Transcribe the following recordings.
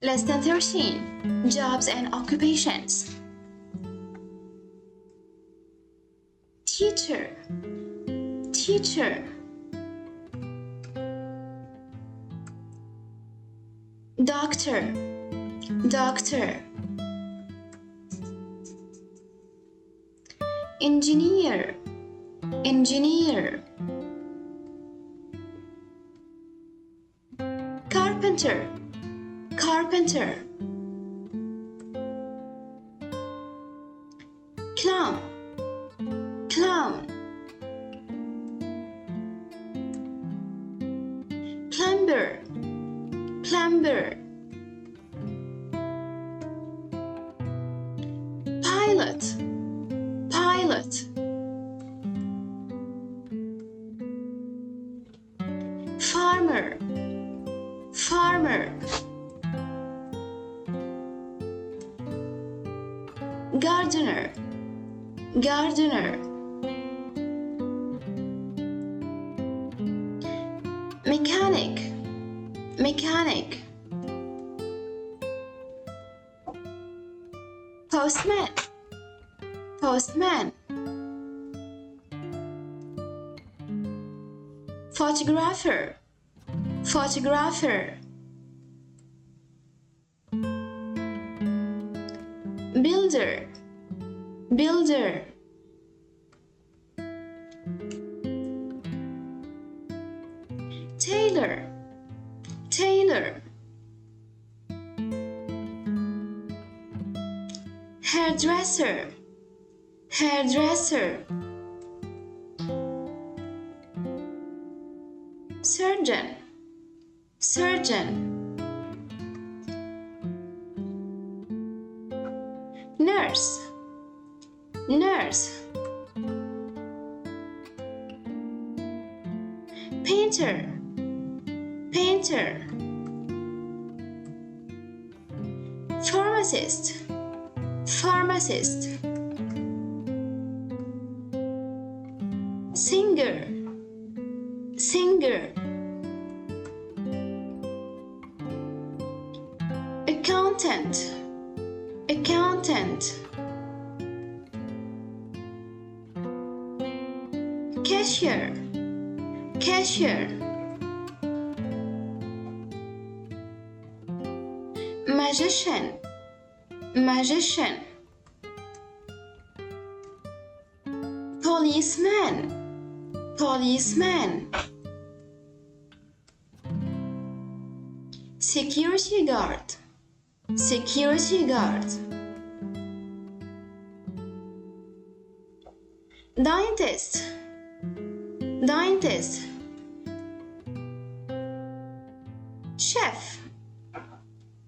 Lesson 13. Jobs and occupations. Teacher, teacher. Doctor, doctor. Engineer, engineer. Carpenter, carpenter. Clown, clown. Plumber, plumber. Pilot, pilot. Farmer, farmer. Gardener, gardener. Mechanic, mechanic. Postman, postman. Photographer, photographer. Builder, builder. Tailor, tailor. Hairdresser, hairdresser. Surgeon, surgeon. Nurse, nurse. Painter, painter. Pharmacist, pharmacist. Singer, singer. Accountant, accountant. Cashier, cashier. Magician, magician. Policeman, policeman. Security guard, security guard. Dentist, dentist. Chef,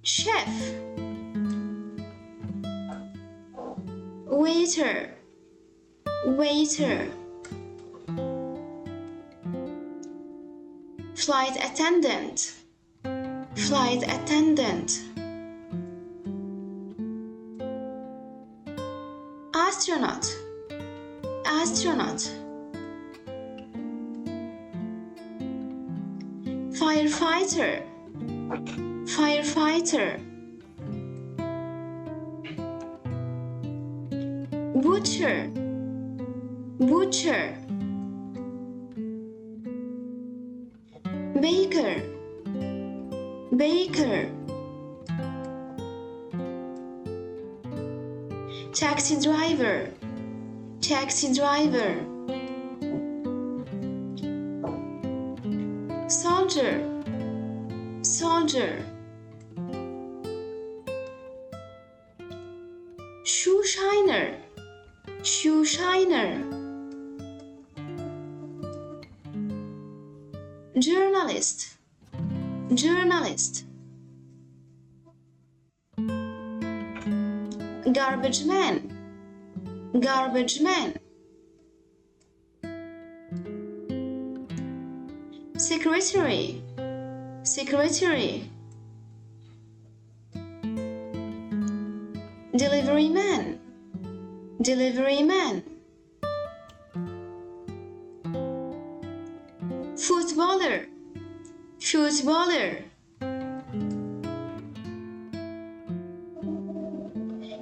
chef. Waiter, waiter. Flight attendant, flight attendant. Astronaut, astronaut. Firefighter, firefighter. Butcher, butcher. Baker, baker. Taxi driver, taxi driver. Soldier, soldier. Shoe shiner, shoe shiner. Journalist, journalist. Garbage man, garbage man. Secretary, secretary. Delivery man, delivery man. Footballer, footballer.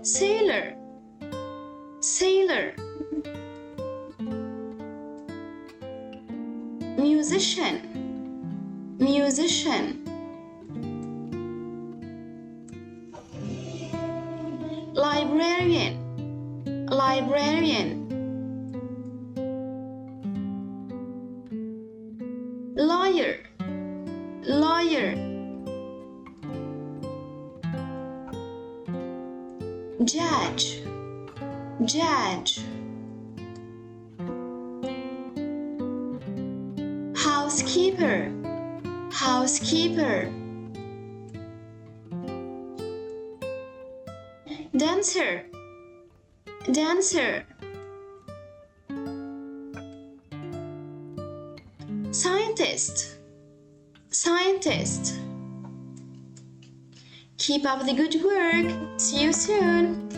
sailor, sailor. Musician, musician. Librarian, librarian. Lawyer, lawyer. Judge, judge. Housekeeper, housekeeper. Dancer, dancer. Scientist, scientist. Keep up the good work. See you soon.